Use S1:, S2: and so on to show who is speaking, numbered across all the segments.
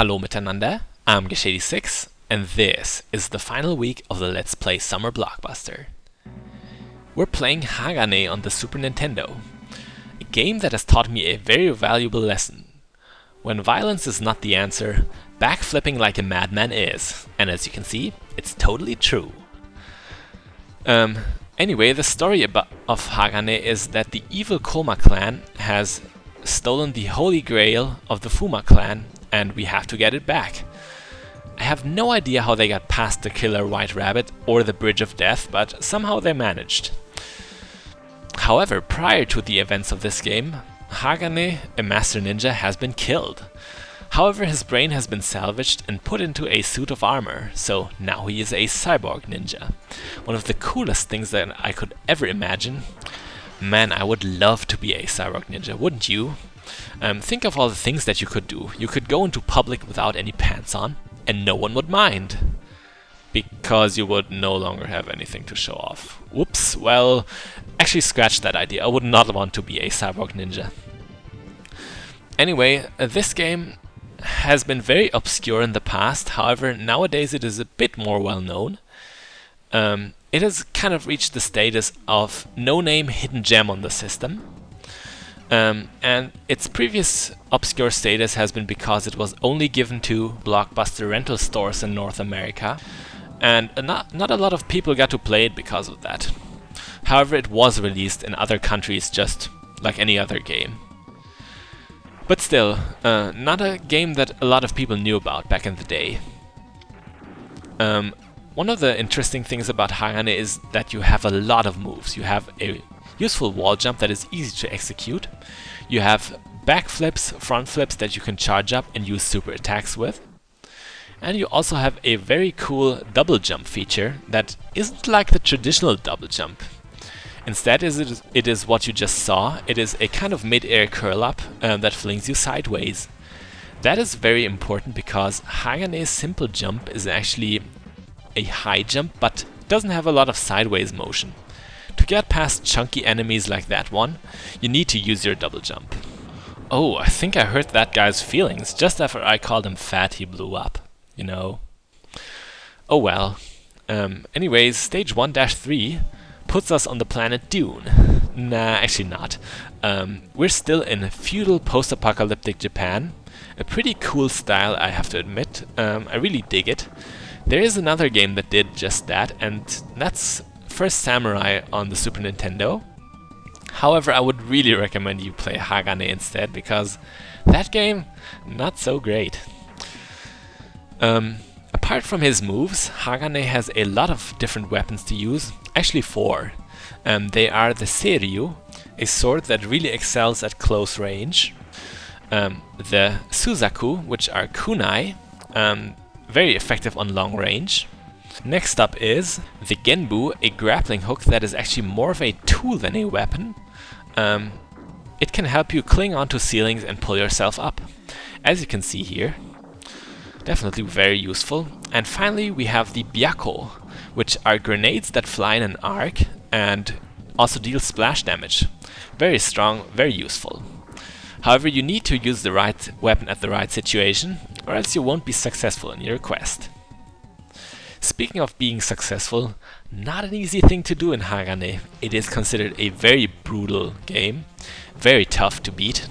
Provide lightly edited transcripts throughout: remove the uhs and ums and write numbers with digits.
S1: Hallo miteinander, I'm Geshady6, and this is the final week of the Let's Play Summer Blockbuster. We're playing Hagane on the Super Nintendo, a game that has taught me a very valuable lesson. When violence is not the answer, backflipping like a madman is, and as you can see, it's totally true. Anyway, the story of Hagane is that the evil Koma clan has stolen the holy grail of the Fuma clan, and we have to get it back. I have no idea how they got past the killer white rabbit or the bridge of death, but somehow they managed. However, prior to the events of this game, Hagane, a master ninja, has been killed. However, his brain has been salvaged and put into a suit of armor, so now he is a cyborg ninja. One of the coolest things that I could ever imagine. Man, I would love to be a cyborg ninja, wouldn't you? Think of all the things that you could do. You could go into public without any pants on, and no one would mind. Because you would no longer have anything to show off. Whoops, well, actually scratch that idea. I would not want to be a cyborg ninja. Anyway, this game has been very obscure in the past, however, nowadays it is a bit more well known. It has kind of reached the status of no-name hidden gem on the system. And its previous obscure status has been because it was only given to Blockbuster rental stores in North America, and not a lot of people got to play it because of that. However, it was released in other countries just like any other game. But still, not a game that a lot of people knew about back in the day. One of the interesting things about Hagane is that you have a lot of moves. You have a useful wall jump that is easy to execute. You have backflips, front flips that you can charge up and use super attacks with. And you also have a very cool double jump feature that isn't like the traditional double jump. Instead, it is what you just saw. It is a kind of mid-air curl-up that flings you sideways. That is very important because Hagane's simple jump is actually a high jump, but doesn't have a lot of sideways motion. To get past chunky enemies like that one, you need to use your double jump. Oh, I think I hurt that guy's feelings. Just after I called him fat, he blew up. You know. Oh well. Anyways, stage 1-3 puts us on the planet Dune. Nah, actually not. We're still in feudal post-apocalyptic Japan. A pretty cool style, I have to admit. I really dig it. There is another game that did just that, and that's First Samurai on the Super Nintendo. However, I would really recommend you play Hagane instead, because that game, not so great. Apart from his moves, Hagane has a lot of different weapons to use, actually 4. They are the Seiryu, a sword that really excels at close range, the Suzaku, which are kunai, very effective on long range. Next up is the Genbu, a grappling hook that is actually more of a tool than a weapon. It can help you cling onto ceilings and pull yourself up, as you can see here. Definitely very useful. And finally we have the Byakko, which are grenades that fly in an arc and also deal splash damage. Very strong, very useful. However, you need to use the right weapon at the right situation, or else you won't be successful in your quest. Speaking of being successful, not an easy thing to do in Hagane. It is considered a very brutal game, very tough to beat.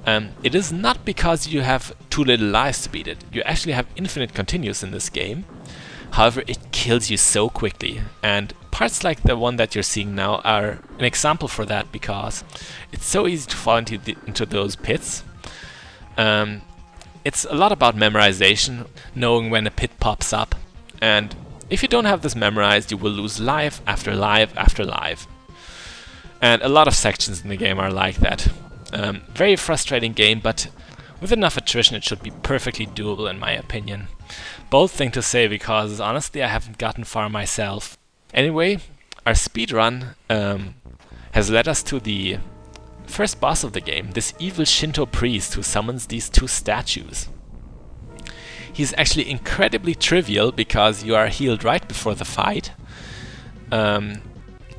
S1: It is not because you have too little lives to beat it. You actually have infinite continues in this game. However, it kills you so quickly, and parts like the one that you're seeing now are an example for that, because it's so easy to fall into those pits. It's a lot about memorization, knowing when a pit pops up, and if you don't have this memorized, you will lose life after life after life. And a lot of sections in the game are like that. Very frustrating game, but with enough attrition it should be perfectly doable in my opinion. Bold thing to say, because honestly I haven't gotten far myself. Anyway, our speedrun has led us to the first boss of the game, this evil Shinto priest who summons these 2 statues. He's actually incredibly trivial because you are healed right before the fight.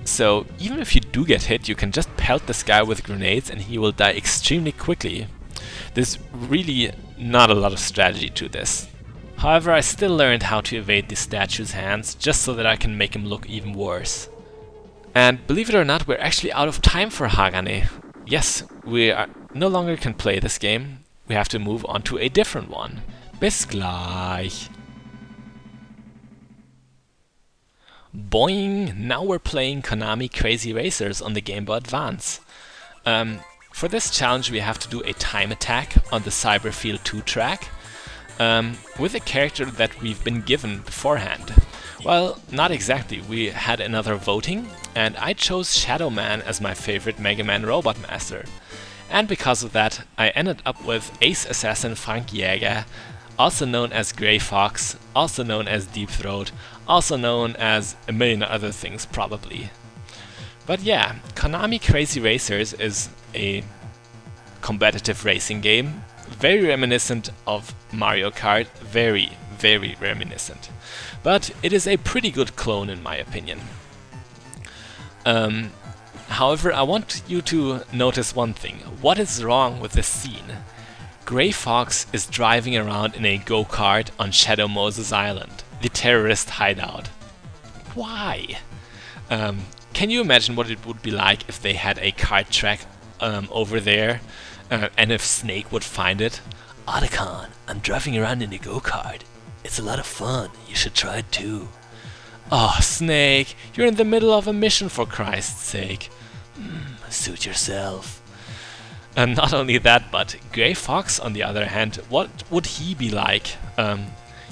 S1: So even if you do get hit, you can just pelt this guy with grenades and he will die extremely quickly. There's really not a lot of strategy to this. However, I still learned how to evade the statue's hands, just so that I can make him look even worse. And believe it or not, we're actually out of time for Hagane. Yes, we no longer can play this game. We have to move on to a different one. Bis gleich. Boing! Now we're playing Konami Krazy Racers on the Game Boy Advance. For this challenge we have to do a time attack on the Cyberfield 2 track with a character that we've been given beforehand. Well, not exactly. We had another voting and I chose Shadow Man as my favorite Mega Man Robot Master. And because of that I ended up with Ace Assassin Frank Jäger, also known as Grey Fox, also known as Deep Throat, also known as a million other things probably. But yeah, Konami Krazy Racers is a competitive racing game, very reminiscent of Mario Kart, very reminiscent. But it is a pretty good clone in my opinion. However, I want you to notice one thing. What is wrong with this scene? Grey Fox is driving around in a go-kart on Shadow Moses Island, the terrorist hideout. Why? Can you imagine what it would be like if they had a kart track over there and if Snake would find it? Otacon, I'm driving around in a go-kart. It's a lot of fun. You should try it too. Oh, Snake, you're in the middle of a mission for Christ's sake. Suit yourself. Not only that, but Grey Fox, on the other hand, what would he be like?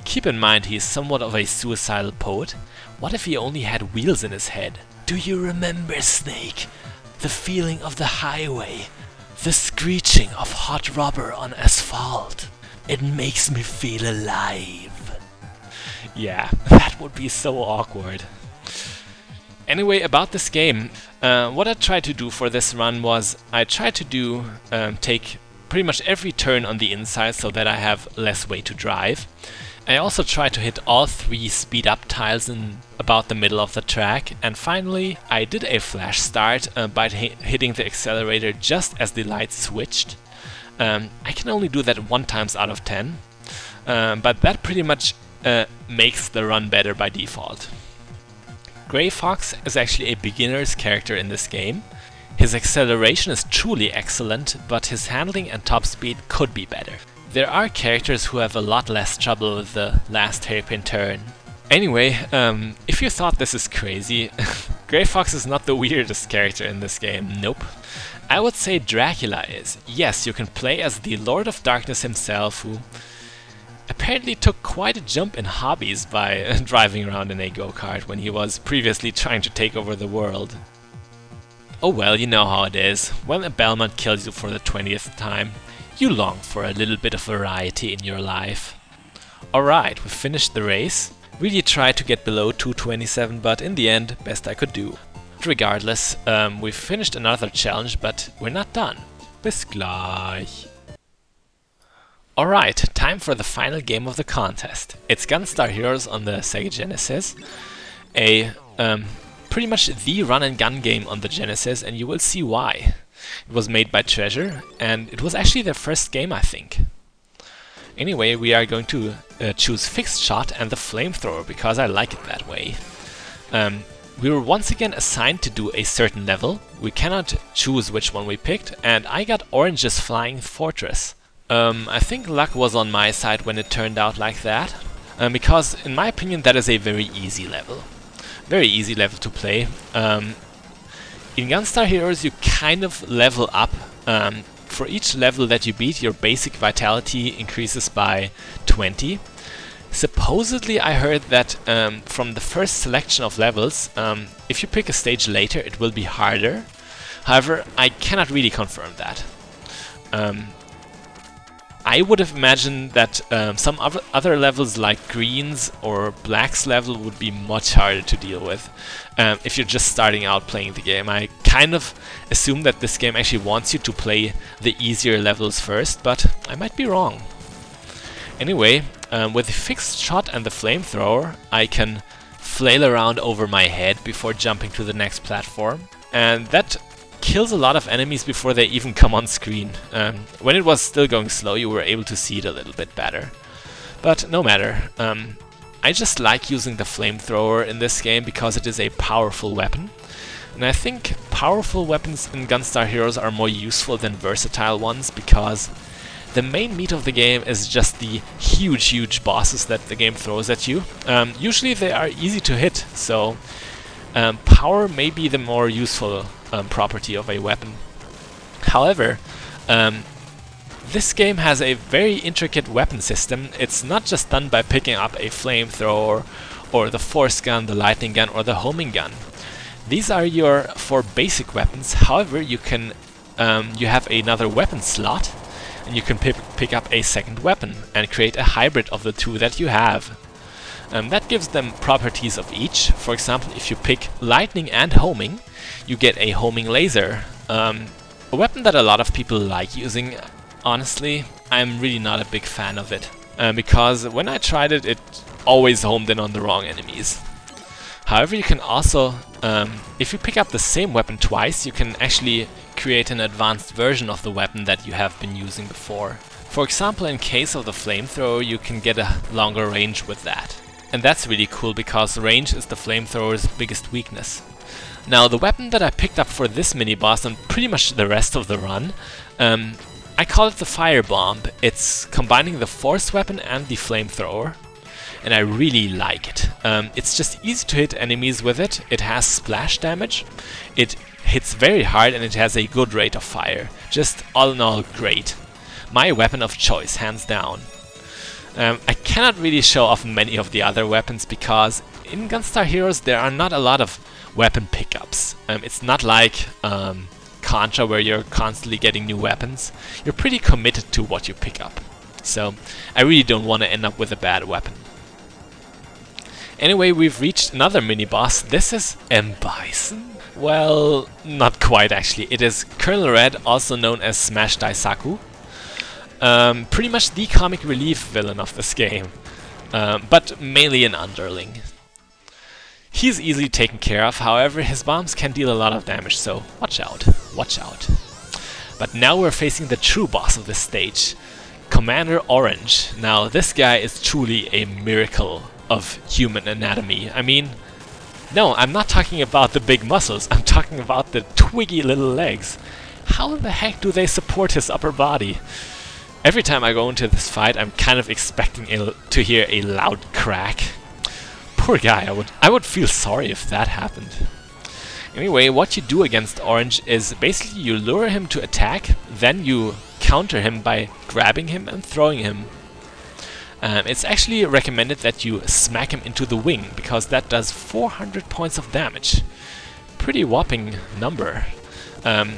S1: Keep in mind he is somewhat of a suicidal poet. What if he only had wheels in his head? Do you remember, Snake? The feeling of the highway. The screeching of hot rubber on asphalt. It makes me feel alive. Yeah, that would be so awkward. Anyway, about this game, what I tried to do for this run was I tried to take pretty much every turn on the inside so that I have less way to drive. I also tried to hit all 3 speed up tiles in about the middle of the track, and finally I did a flash start by hitting the accelerator just as the lights switched. I can only do that 1 time out of 10, but that pretty much makes the run better by default. Grey Fox is actually a beginner's character in this game. His acceleration is truly excellent, but his handling and top speed could be better. There are characters who have a lot less trouble with the last hairpin turn. Anyway, if you thought this is crazy, Grey Fox is not the weirdest character in this game, nope. I would say Dracula is. Yes, you can play as the Lord of Darkness himself, who apparently took quite a jump in hobbies by driving around in a go-kart when he was previously trying to take over the world. Oh well, you know how it is. When a Belmont kills you for the 20th time, you long for a little bit of variety in your life. Alright, we finished the race. Really tried to get below 2:27, but in the end, best I could do. Regardless, we finished another challenge, but we're not done. Bis gleich. Alright, time for the final game of the contest. It's Gunstar Heroes on the Sega Genesis. Pretty much the run and gun game on the Genesis, and you will see why. It was made by Treasure, and it was actually their first game, I think. Anyway, we are going to choose Fixed Shot and the Flamethrower, because I like it that way. We were once again assigned to do a certain level. We cannot choose which one we picked, and I got Orange's Flying Fortress. I think luck was on my side when it turned out like that, because in my opinion that is a very easy level. Very easy level to play. In Gunstar Heroes you kind of level up. For each level that you beat, your basic vitality increases by 20. Supposedly I heard that from the first selection of levels, if you pick a stage later it will be harder. However, I cannot really confirm that. I would have imagined that some other levels like Green's or Black's level would be much harder to deal with if you're just starting out playing the game. I kind of assume that this game actually wants you to play the easier levels first, but I might be wrong. Anyway, with the Fixed Shot and the Flamethrower, I can flail around over my head before jumping to the next platform, and that kills a lot of enemies before they even come on screen. When it was still going slow, you were able to see it a little bit better. But no matter. I just like using the flamethrower in this game because it is a powerful weapon. And I think powerful weapons in Gunstar Heroes are more useful than versatile ones because the main meat of the game is just the huge bosses that the game throws at you. Usually they are easy to hit, so power may be the more useful property of a weapon. However, this game has a very intricate weapon system. It's not just done by picking up a flamethrower or the force gun, the lightning gun or the homing gun. These are your 4 basic weapons. However, you can you have another weapon slot and you can pick up a second weapon and create a hybrid of the 2 that you have. That gives them properties of each. For example, if you pick lightning and homing, you get a homing laser. A weapon that a lot of people like using. Honestly, I'm really not a big fan of it, because when I tried it, it always homed in on the wrong enemies. However, you can also, if you pick up the same weapon twice, you can actually create an advanced version of the weapon that you have been using before. For example, in case of the flamethrower, you can get a longer range with that. And that's really cool because range is the flamethrower's biggest weakness. Now, the weapon that I picked up for this mini-boss and pretty much the rest of the run, I call it the Firebomb. It's combining the force weapon and the flamethrower, and I really like it. It's just easy to hit enemies with it. It has splash damage, it hits very hard, and it has a good rate of fire. Just all in all, great. My weapon of choice, hands down. I cannot really show off many of the other weapons because in Gunstar Heroes there are not a lot of weapon pickups. It's not like Contra where you're constantly getting new weapons. You're pretty committed to what you pick up. So I really don't want to end up with a bad weapon. Anyway, we've reached another mini-boss. This is M-Bison? Well, not quite actually. It is Colonel Red, also known as Smash Daisaku. Pretty much the comic relief villain of this game, but mainly an underling. He's easily taken care of, however his bombs can deal a lot of damage, so watch out, watch out. But now we're facing the true boss of this stage, Commander Orange. Now this guy is truly a miracle of human anatomy. I mean, no, I'm not talking about the big muscles, I'm talking about the twiggy little legs. How the heck do they support his upper body? Every time I go into this fight, I'm kind of expecting to hear a loud crack. Poor guy, I would feel sorry if that happened. Anyway, what you do against Orange is basically you lure him to attack, then you counter him by grabbing him and throwing him. It's actually recommended that you smack him into the wing, because that does 400 points of damage. Pretty whopping number.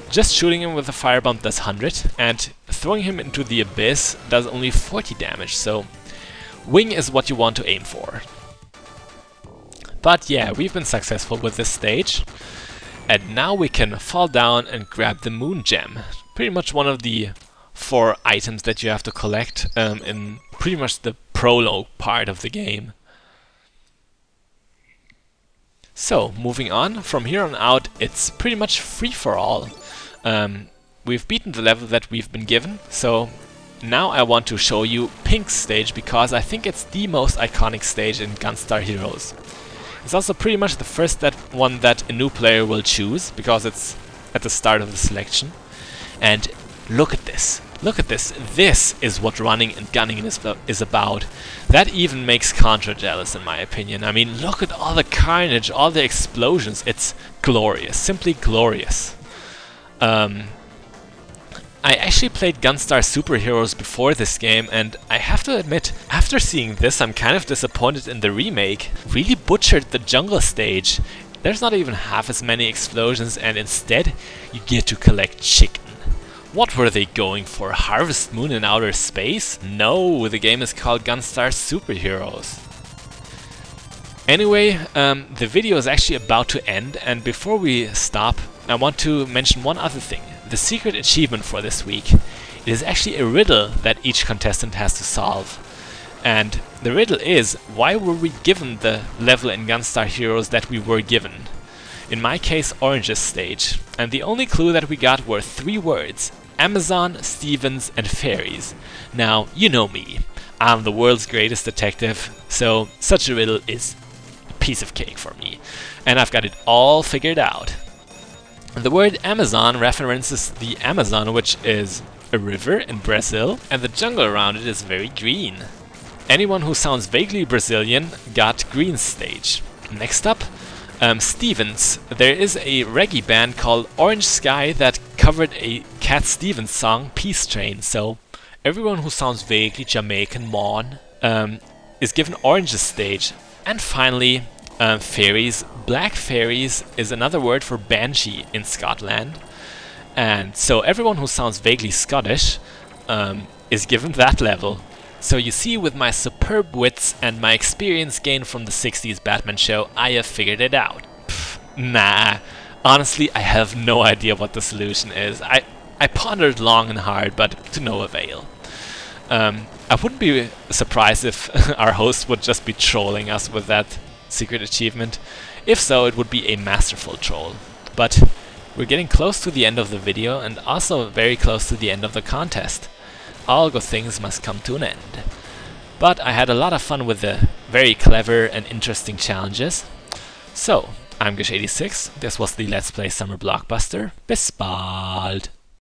S1: Just shooting him with a firebomb does 100, and throwing him into the abyss does only 40 damage, so wing is what you want to aim for. But yeah, we've been successful with this stage, and now we can fall down and grab the Moon Gem. Pretty much one of the 4 items that you have to collect in pretty much the prologue part of the game. So, moving on, from here on out, it's pretty much free for all. We've beaten the level that we've been given, so now I want to show you Pink's stage because I think it's the most iconic stage in Gunstar Heroes. It's also pretty much the first one that a new player will choose, because it's at the start of the selection. And look at this. Look at this. This is what running and gunning is about. That even makes Contra jealous, in my opinion. I mean, look at all the carnage, all the explosions. It's glorious. Simply glorious. I actually played Gunstar Super Heroes before this game, and I have to admit, after seeing this, I'm kind of disappointed in the remake. Really butchered the jungle stage. There's not even half as many explosions, and instead, you get to collect chicken. What were they going for? Harvest Moon in outer space? No, the game is called Gunstar Super Heroes. Anyway, the video is actually about to end, and before we stop, I want to mention one other thing. The secret achievement for this week. It is actually a riddle that each contestant has to solve. And the riddle is, why were we given the level in Gunstar Heroes that we were given? In my case, Orange's stage. And the only clue that we got were 3 words: Amazon, Stevens, and fairies. Now, you know me. I'm the world's greatest detective, so such a riddle is a piece of cake for me. And I've got it all figured out. The word Amazon references the Amazon, which is a river in Brazil, and the jungle around it is very green. Anyone who sounds vaguely Brazilian got green stage. Next up, Stevens. There is a reggae band called Orange Sky that covered a Cat Stevens song, Peace Train, so everyone who sounds vaguely Jamaican Mon is given Orange's stage. And finally, fairies. Black fairies is another word for banshee in Scotland. And so everyone who sounds vaguely Scottish is given that level. So you see, with my superb wits and my experience gained from the 60s Batman show, I have figured it out. Pfft, nah, honestly I have no idea what the solution is. I pondered long and hard, but to no avail. I wouldn't be surprised if our host would just be trolling us with that secret achievement. If so, it would be a masterful troll. But we're getting close to the end of the video, and also very close to the end of the contest. All good things must come to an end. But I had a lot of fun with the very clever and interesting challenges. So, I'm Gish86, this was the Let's Play Summer Blockbuster. Bis bald!